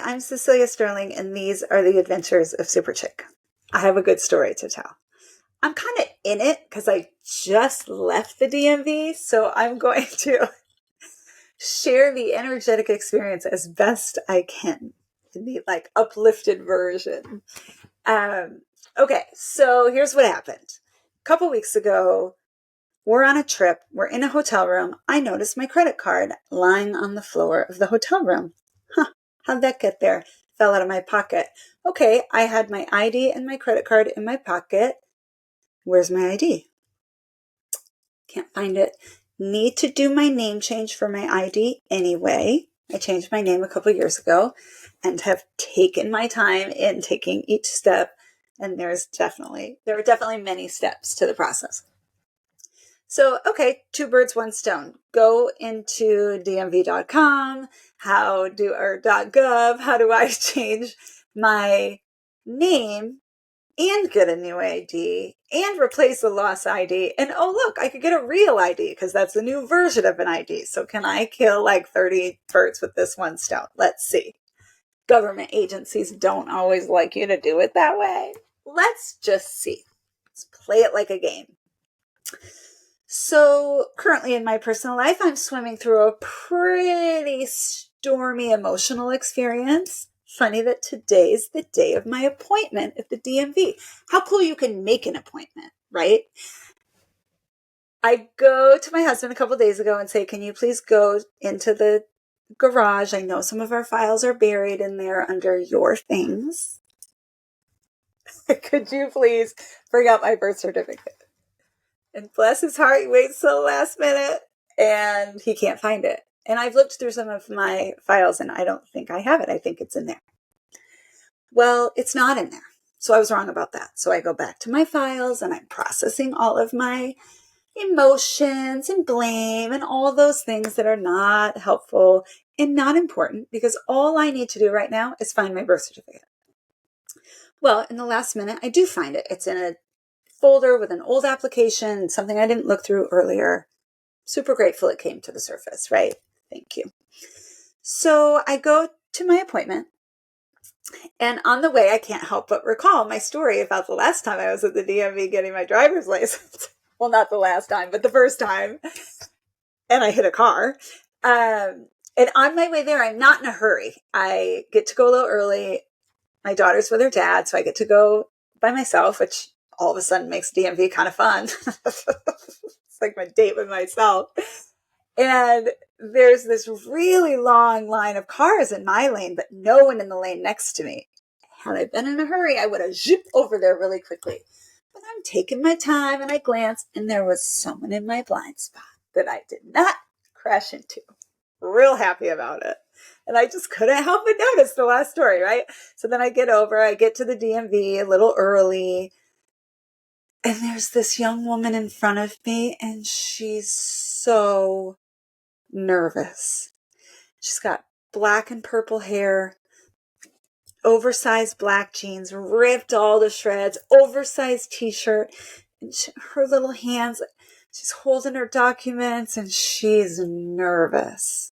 I'm Cecelia Sterling, and these are the adventures of Super Chick. I have a good story to tell. I'm kind of in it because I just left the DMV, so I'm going to share the energetic experience as best I can in the uplifted version. Okay, so here's what happened. A couple weeks ago, we're on a trip. We're in a hotel room. I noticed my credit card lying on the floor of the hotel room. How'd that get there? Fell out of my pocket. Okay, I had my ID and my credit card in my pocket. Where's my ID? Can't find it. Need to do my name change for my ID anyway. I changed my name a couple years ago and have taken my time in taking each step. And there are definitely many steps to the process. So, okay, two birds, one stone. Go into dmv.com, .gov, how do I change my name and get a new ID and replace a lost ID? And oh, look, I could get a real ID because that's a new version of an ID. So can I kill 30 birds with this one stone? Let's see. Government agencies don't always like you to do it that way. Let's just see. Let's play it like a game. So currently in my personal life, I'm swimming through a pretty stormy emotional experience. Funny that today's the day of my appointment at the DMV. How cool you can make an appointment, right? I go to my husband a couple days ago and say, can you please go into the garage? I know some of our files are buried in there under your things. Could you please bring out my birth certificate? And bless his heart, he waits till the last minute and he can't find it. And I've looked through some of my files and I don't think I have it. I think it's in there. Well, it's not in there. So I was wrong about that. So I go back to my files and I'm processing all of my emotions and blame and all those things that are not helpful and not important because all I need to do right now is find my birth certificate. Well, in the last minute, I do find it. It's in a folder with an old application, something I didn't look through earlier. Super grateful it came to the surface, right? Thank you. So I go to my appointment, and on the way, I can't help but recall my story about the last time I was at the DMV getting my driver's license. Well, not the last time, but the first time. And I hit a car. And on my way there, I'm not in a hurry. I get to go a little early. My daughter's with her dad, so I get to go by myself, which all of a sudden makes DMV kind of fun. It's like my date with myself. And there's this really long line of cars in my lane, but no one in the lane next to me. Had I been in a hurry, I would have zipped over there really quickly. But I'm taking my time and I glance, and there was someone in my blind spot that I did not crash into. Real happy about it. And I just couldn't help but notice the last story, right? So then I get to the DMV a little early. And there's this young woman in front of me, and she's so nervous. She's got black and purple hair, oversized black jeans, ripped all to shreds, oversized t-shirt, and her little hands, she's holding her documents, and she's nervous.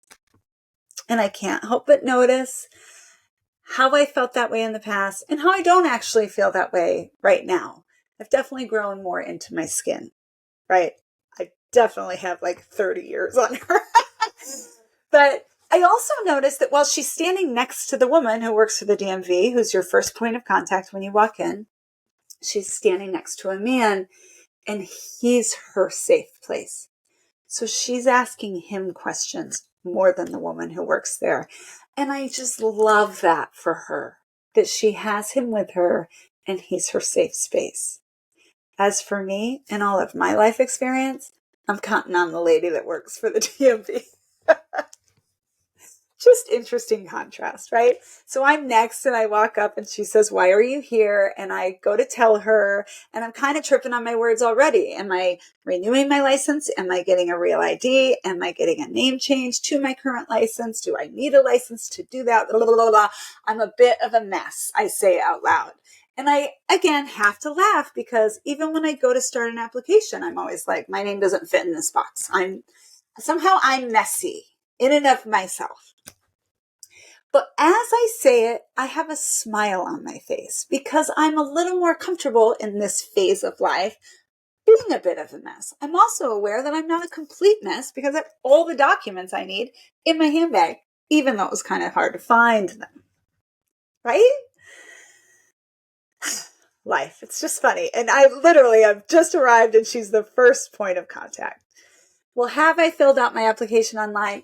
And I can't help but notice how I felt that way in the past and how I don't actually feel that way right now. I've definitely grown more into my skin, right? I definitely have 30 years on her. But I also noticed that while she's standing next to the woman who works for the DMV, who's your first point of contact when you walk in, she's standing next to a man, and he's her safe place. So she's asking him questions more than the woman who works there. And I just love that for her, that she has him with her and he's her safe space. As for me and all of my life experience, I'm counting on the lady that works for the DMV. Just interesting contrast, right? So I'm next and I walk up and she says, why are you here? And I go to tell her, and I'm kind of tripping on my words already. Am I renewing my license? Am I getting a real ID? Am I getting a name change to my current license? Do I need a license to do that? Blah, blah, blah, blah. I'm a bit of a mess, I say out loud. And I, again, have to laugh because even when I go to start an application, I'm always like, my name doesn't fit in this box. I'm messy in and of myself. But as I say it, I have a smile on my face because I'm a little more comfortable in this phase of life being a bit of a mess. I'm also aware that I'm not a complete mess because I have all the documents I need in my handbag, even though it was kind of hard to find them. Right? Life. It's just funny. And I've just arrived and she's the first point of contact. Well, have I filled out my application online?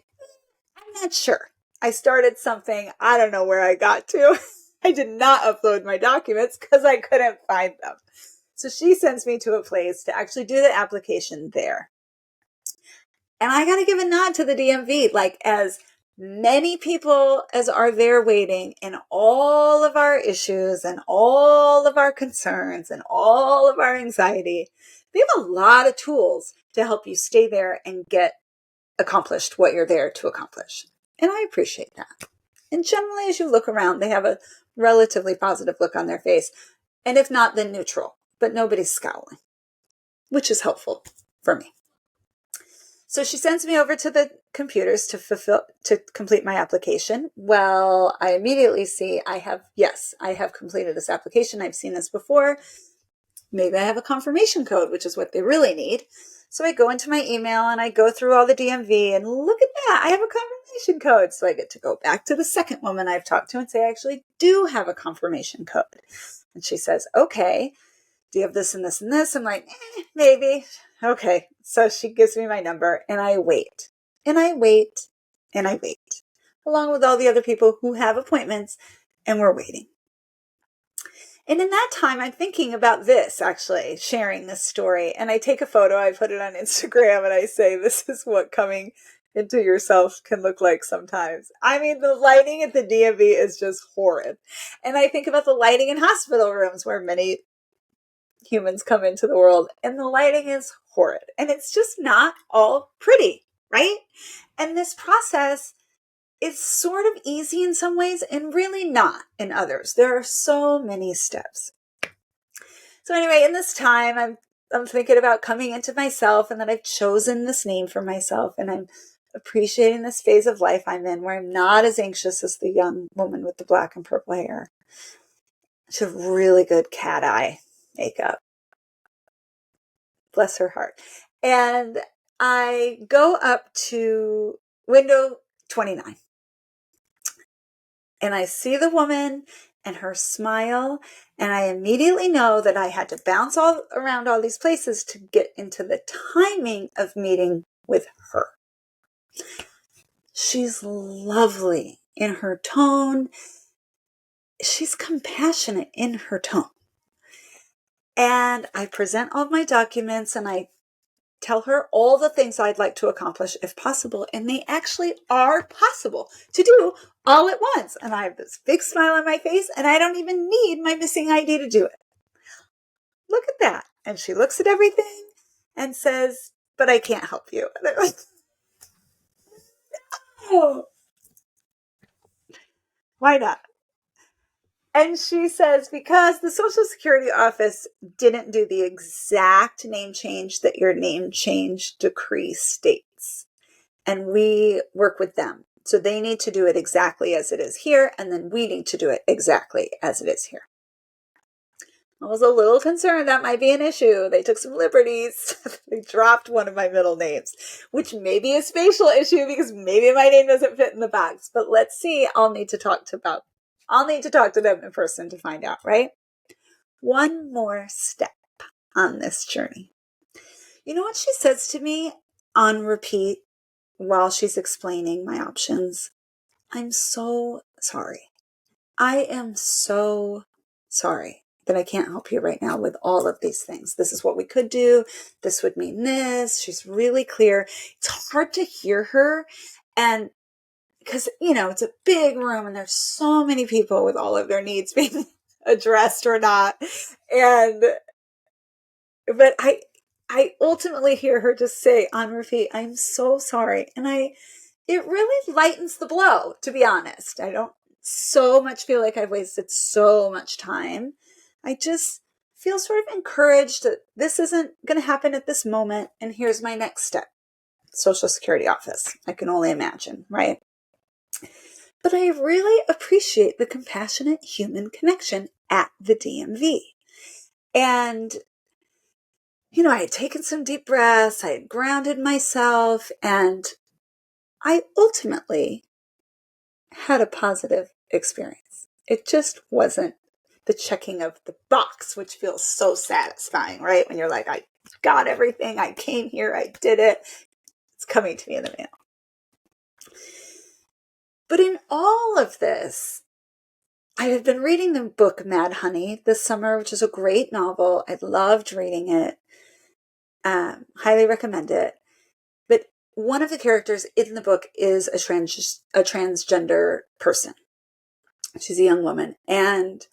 I'm not sure. I started something. I don't know where I got to. I did not upload my documents because I couldn't find them. So she sends me to a place to actually do the application there. And I got to give a nod to the DMV, like as many people as are there waiting and all of our issues and all of our concerns and all of our anxiety. They have a lot of tools to help you stay there and get accomplished what you're there to accomplish. And I appreciate that. And generally, as you look around, they have a relatively positive look on their face. And if not, then neutral. But nobody's scowling, which is helpful for me. So she sends me over to the computers to complete my application. Well, I immediately see I have completed this application. I've seen this before. Maybe I have a confirmation code, which is what they really need. So I go into my email and I go through all the DMV and look at that. I have a confirmation code. So I get to go back to the second woman I've talked to and say, I actually do have a confirmation code. And she says, okay, do you have this and this and this? I'm like, maybe. Okay. So she gives me my number and I wait and I wait and I wait along with all the other people who have appointments and we're waiting. And in that time, I'm thinking about this, actually, sharing this story. And I take a photo, I put it on Instagram, and I say, this is what coming into yourself can look like sometimes. I mean, the lighting at the DMV is just horrid. And I think about the lighting in hospital rooms where many humans come into the world, and the lighting is horrid. And it's just not all pretty, right? And this process is sort of easy in some ways and really not in others. There are so many steps. So anyway, in this time, I'm thinking about coming into myself and that I've chosen this name for myself and I'm appreciating this phase of life I'm in where I'm not as anxious as the young woman with the black and purple hair. She has really good cat eye makeup. Bless her heart. And I go up to window 29. And I see the woman and her smile, and I immediately know that I had to bounce all around all these places to get into the timing of meeting with her. She's lovely in her tone. She's compassionate in her tone. And I present all of my documents and I tell her all the things I'd like to accomplish if possible. And they actually are possible to do all at once. And I have this big smile on my face and I don't even need my missing ID to do it. Look at that. And she looks at everything and says, but I can't help you. And I'm like, no. Why not? And she says, because the Social Security office didn't do the exact name change that your name change decree states. And we work with them. So they need to do it exactly as it is here. And then we need to do it exactly as it is here. I was a little concerned that might be an issue. They took some liberties. They dropped one of my middle names, which may be a spatial issue because maybe my name doesn't fit in the box. But let's see. I'll need to talk to them in person to find out, right? One more step on this journey. You know what she says to me on repeat while she's explaining my options? I'm so sorry. I am so sorry that I can't help you right now with all of these things. This is what we could do. This would mean this. She's really clear. It's hard to hear her. And because, it's a big room and there's so many people with all of their needs being addressed or not. But I ultimately hear her just say on repeat, I'm so sorry. And it really lightens the blow, to be honest. I don't so much feel like I've wasted so much time. I just feel sort of encouraged that this isn't going to happen at this moment. And here's my next step. Social Security office. I can only imagine, right? But I really appreciate the compassionate human connection at the DMV. And, I had taken some deep breaths, I had grounded myself, and I ultimately had a positive experience. It just wasn't the checking of the box, which feels so satisfying, right? When you're like, I got everything, I came here, I did it, it's coming to me in the mail. But in all of this, I had been reading the book Mad Honey this summer, which is a great novel. I loved reading it. Highly recommend it. But one of the characters in the book is a transgender person. She's a young woman. And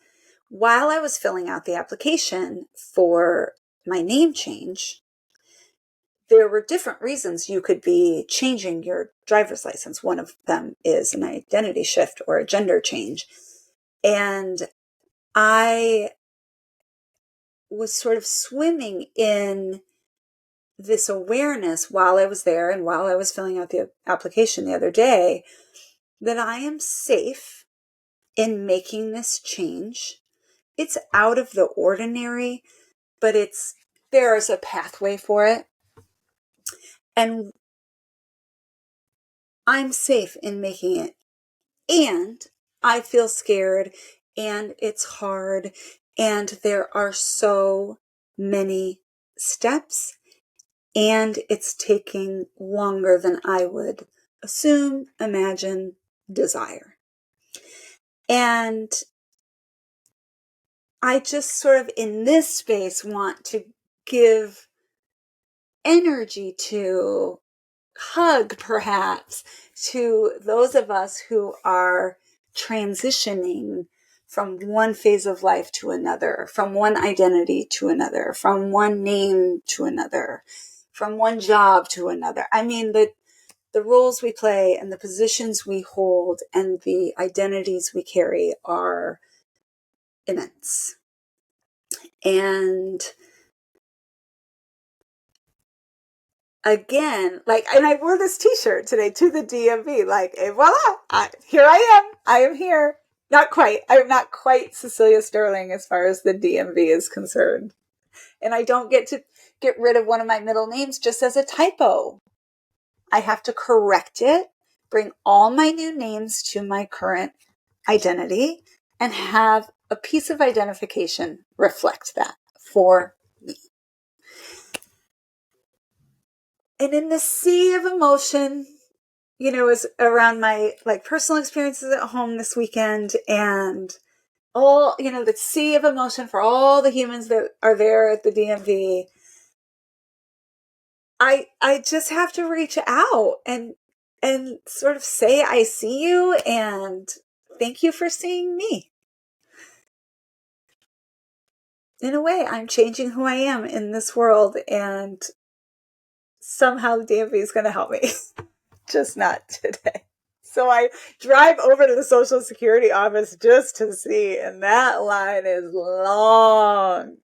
while I was filling out the application for my name change, there were different reasons you could be changing your driver's license. One of them is an identity shift or a gender change. And I was sort of swimming in this awareness while I was there and while I was filling out the application the other day that I am safe in making this change. It's out of the ordinary, but there's a pathway for it. And I'm safe in making it. And I feel scared, and it's hard, and there are so many steps, and it's taking longer than I would assume, imagine, desire. And I just sort of in this space want to give energy to, hug perhaps, to those of us who are transitioning from one phase of life to another, from one identity to another, from one name to another, from one job to another. I mean, the roles we play and the positions we hold and the identities we carry are immense. And again, and I wore this t-shirt today to the DMV, and voila, here I am. I am here. Not quite. I'm not quite Cecelia Sterling as far as the DMV is concerned. And I don't get to get rid of one of my middle names just as a typo. I have to correct it, bring all my new names to my current identity, and have a piece of identification reflect that for me. And in the sea of emotion, is around my personal experiences at home this weekend and all, the sea of emotion for all the humans that are there at the DMV. I just have to reach out and sort of say, I see you and thank you for seeing me. In a way, I'm changing who I am in this world, and somehow the DMV is going to help me. Just not today. So I drive over to the Social Security office just to see, and that line is long.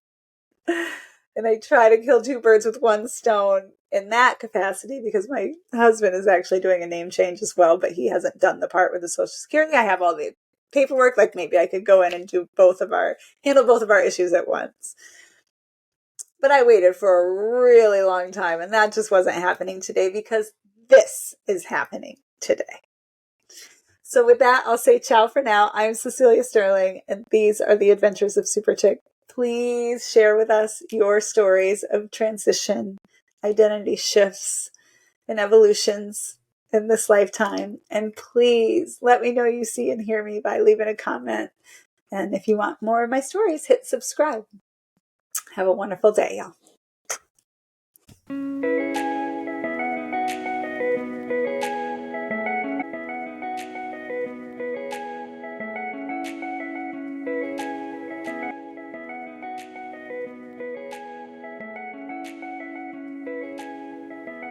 And I try to kill two birds with one stone in that capacity because my husband is actually doing a name change as well, but he hasn't done the part with the Social Security. I have all the paperwork. Maybe I could go in and handle both of our issues at once. But I waited for a really long time, and that just wasn't happening today because this is happening today. So with that, I'll say ciao for now. I'm Cecelia Sterling, and these are the Adventures of Super Chick. Please share with us your stories of transition, identity shifts, and evolutions in this lifetime. And please let me know you see and hear me by leaving a comment. And if you want more of my stories, hit subscribe. Have a wonderful day, y'all.